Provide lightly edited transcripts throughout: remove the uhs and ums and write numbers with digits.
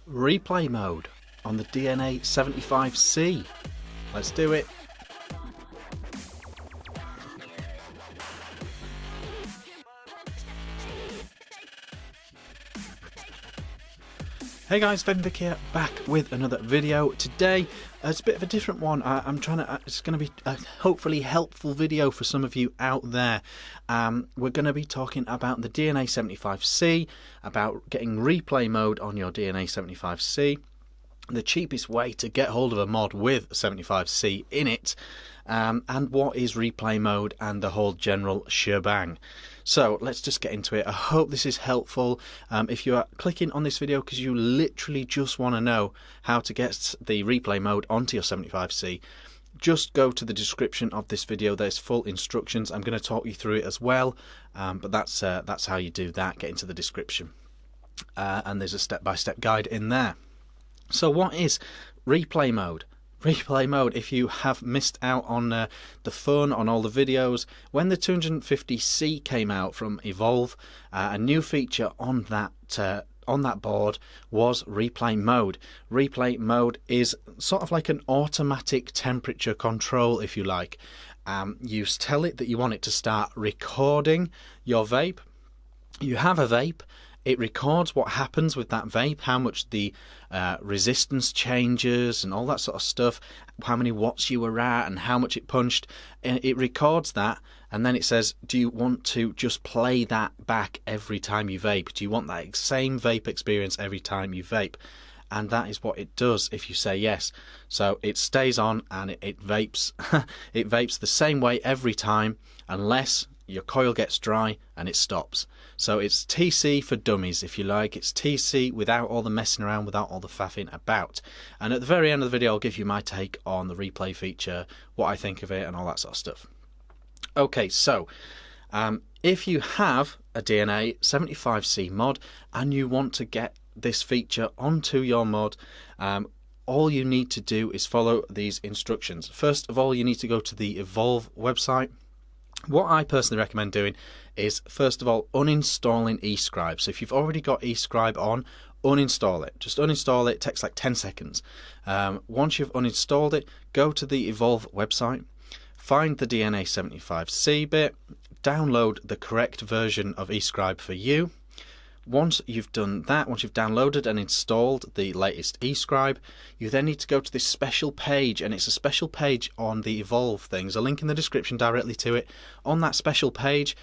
replay mode on the DNA75C. Let's do it. Hey guys, Fav Wick here, back with another video. Today, it's a bit of a different one. It's going to be a hopefully helpful video for some of you out there. We're going to be talking about the DNA75C, about getting replay mode on your DNA75C, the cheapest way to get hold of a mod with 75C in it, and what is replay mode and the whole general shebang. So let's just get into it. I hope this is helpful. If you are clicking on this video because you literally just want to know how to get the replay mode onto your 75C, just go to the description of this video. There's full instructions. I'm going to talk you through it as well, but that's how you do that. Get into the description, and there's a step-by-step guide in there. So what is replay mode? Replay mode, if you have missed out on the fun, on all the videos, when the 250C came out from Evolve, a new feature on that board was replay mode. Replay mode is sort of like an automatic temperature control, if you like. You tell it that you want it to start recording your vape. You have a vape. It records what happens with that vape, how much the resistance changes and all that sort of stuff, how many watts you were at and how much it punched. It records that, and then it says, do you want to just play that back every time you vape? Do you want that same vape experience every time you vape? And that is what it does if you say yes. So it stays on and it vapes. It vapes the same way every time, unless your coil gets dry and it stops. So it's TC for dummies, if you like. It's TC without all the messing around, without all the faffing about. And at the very end of the video, I'll give you my take on the replay feature, what I think of it, and all that sort of stuff. Okay, so if you have a DNA75C mod and you want to get this feature onto your mod, all you need to do is follow these instructions. First of all, you need to go to the Evolve website. What I personally recommend doing is, first of all, uninstalling escribe. So if you've already got escribe on, uninstall it. Just uninstall it. It takes like 10 seconds. Once you've uninstalled it, go to the Evolve website, find the DNA75C bit, download the correct version of escribe for you. Once you've done that, once you've downloaded and installed the latest escribe, you then need to go to this special page, and it's a special page on the Evolve thing. There's a link in the description directly to it. On that special page,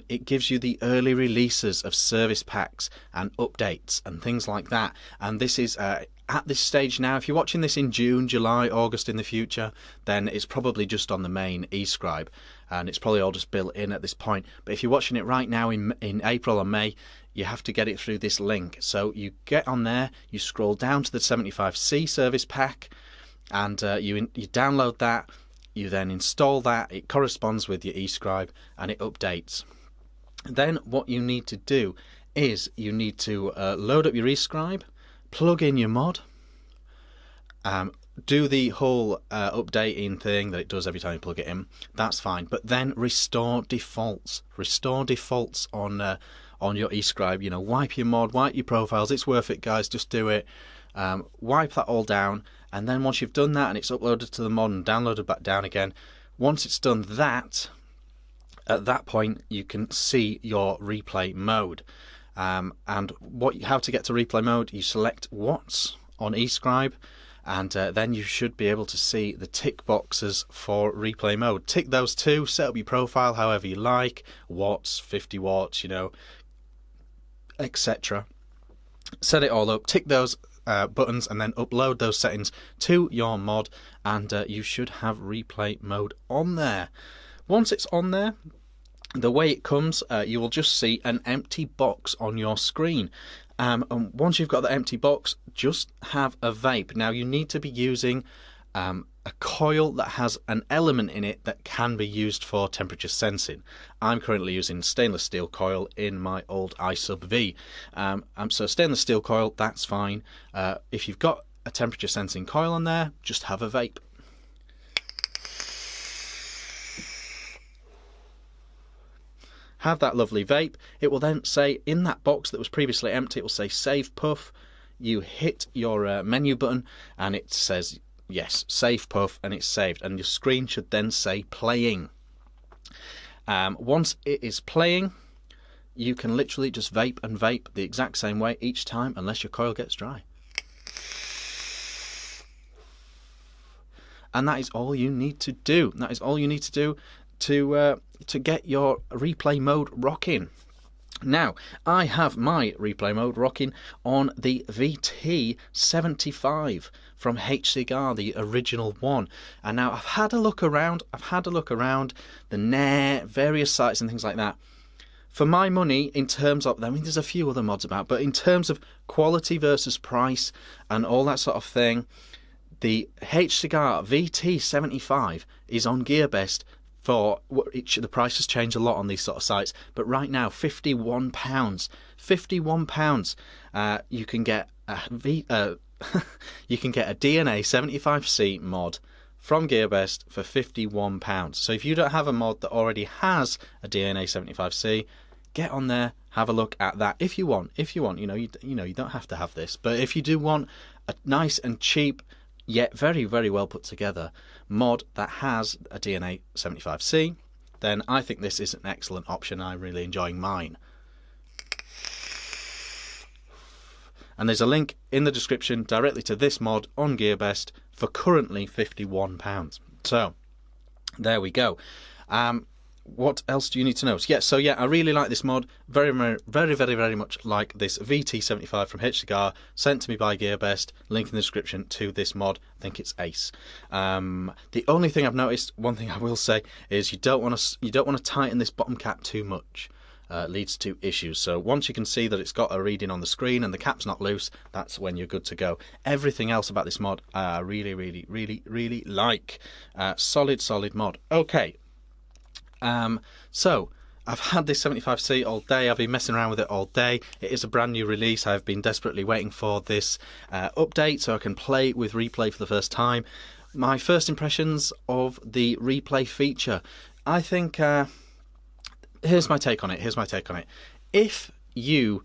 it gives you the early releases of service packs and updates and things like that. And this is at this stage now. If you're watching this in June, July, August in the future, then it's probably just on the main escribe, and it's probably all just built in at this point. But if you're watching it right now in April or May, you have to get it through this link. So you get on there, you scroll down to the 75C service pack, and you download that. You then install that. It corresponds with your escribe and it updates. Then what you need to do is you need to load up your escribe, plug in your mod, do the whole updating thing that it does every time you plug it in. That's fine. But then restore defaults. Restore defaults on your escribe. You know, wipe your mod, wipe your profiles. It's worth it, guys. Just do it. Wipe that all down, and then once you've done that and it's uploaded to the mod and downloaded back down again, once it's done that, at that point you can see your replay mode. And how to get to replay mode, you select watts on escribe, and then you should be able to see the tick boxes for replay mode. Tick those two, set up your profile however you like, watts, 50 watts, you know, etc. Set it all up, tick those buttons, and then upload those settings to your mod, and you should have replay mode on there. Once it's on there, the way it comes, you will just see an empty box on your screen. And once you've got the empty box, just have a vape. Now you need to be using a coil that has an element in it that can be used for temperature sensing. I'm currently using stainless steel coil in my old iSub V. So stainless steel coil, that's fine. If you've got a temperature sensing coil on there, just have a vape. Have that lovely vape. It will then say in that box that was previously empty, it will say save puff. you hit your menu button and it says yes, save puff, and it's saved, and your screen should then say playing. Once it is playing, you can literally just vape and vape the exact same way each time, unless your coil gets dry. And that is all you need to do. That is all you need to do to get your replay mode rocking. Now, I have my replay mode rocking on the VT75 from hCTMwA, the original one. And now I've had a look around. The net, various sites and things like that. For my money, in terms of, I mean, there's a few other mods about, but in terms of quality versus price and all that sort of thing, the hCTMwA VT75 is on GearBest for the price has changed a lot on these sort of sites, but right now £51. £51. You can get a you can get a DNA75C mod from GearBest for £51. So if you don't have a mod that already has a DNA75C, get on there, have a look at that if you want. You don't have to have this, but if you do want a nice and cheap yet very, very well put together mod that has a DNA75C, then I think this is an excellent option. I'm really enjoying mine. And there's a link in the description directly to this mod on GearBest for currently £51. So there we go. What else do you need to know? So yeah, I really like this mod. Very much like this VT75 from hCTMwA, sent to me by GearBest. Link in the description to this mod. I think it's ace. The only thing I've noticed, one thing I will say, is you don't want to tighten this bottom cap too much. It leads to issues. So once you can see that it's got a reading on the screen and the cap's not loose, that's when you're good to go. Everything else about this mod, I really like. Solid mod. Okay. So I've had this 75C all day. I've been messing around with it all day. It is a brand new release. I've been desperately waiting for this update so I can play with replay for the first time. My first impressions of the replay feature. I think here's my take on it. If you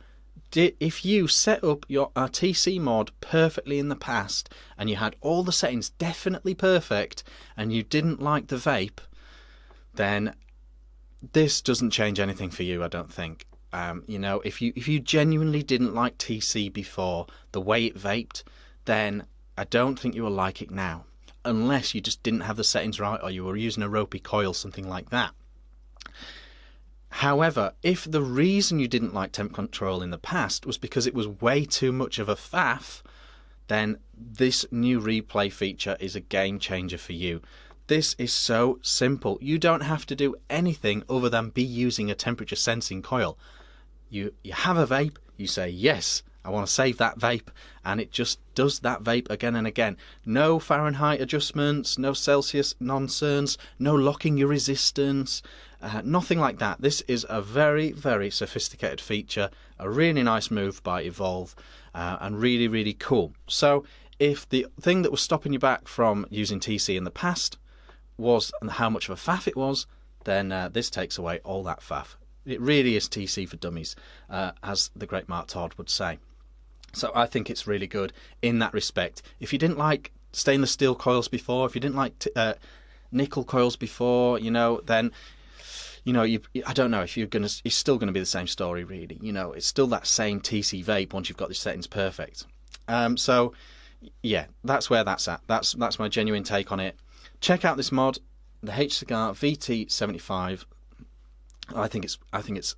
set up your TC mod perfectly in the past and you had all the settings definitely perfect and you didn't like the vape, then this doesn't change anything for you, I don't think. If you genuinely didn't like TC before, the way it vaped, then I don't think you will like it now, unless you just didn't have the settings right or you were using a ropey coil, something like that. However, if the reason you didn't like temp control in the past was because it was way too much of a faff, then this new replay feature is a game changer for you. This is so simple. You don't have to do anything other than be using a temperature sensing coil. You have a vape, you say, yes, I want to save that vape, and it just does that vape again and again. No Fahrenheit adjustments, no Celsius nonsense, no locking your resistance, nothing like that. This is a very, very sophisticated feature, a really nice move by Evolve, and really, really cool. So if the thing that was stopping you back from using TC in the past was how much of a faff it was, then this takes away all that faff. It really is TC for dummies, as the great Mark Todd would say. So I think it's really good in that respect. If you didn't like stainless steel coils before, if you didn't like nickel coils before, then I don't know if it's still gonna be the same story, really. It's still that same TC vape once you've got the settings perfect. So yeah, that's where that's at. That's my genuine take on it. Check out this mod, the hCTMwA VT75. I think it's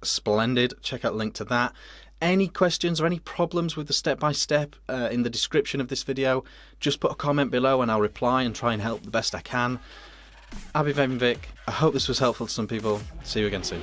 splendid. Check out the link to that. Any questions or any problems with the step-by-step in the description of this video, just put a comment below and I'll reply and try and help the best I can. I've been Vick. I hope this was helpful to some people. See you again soon.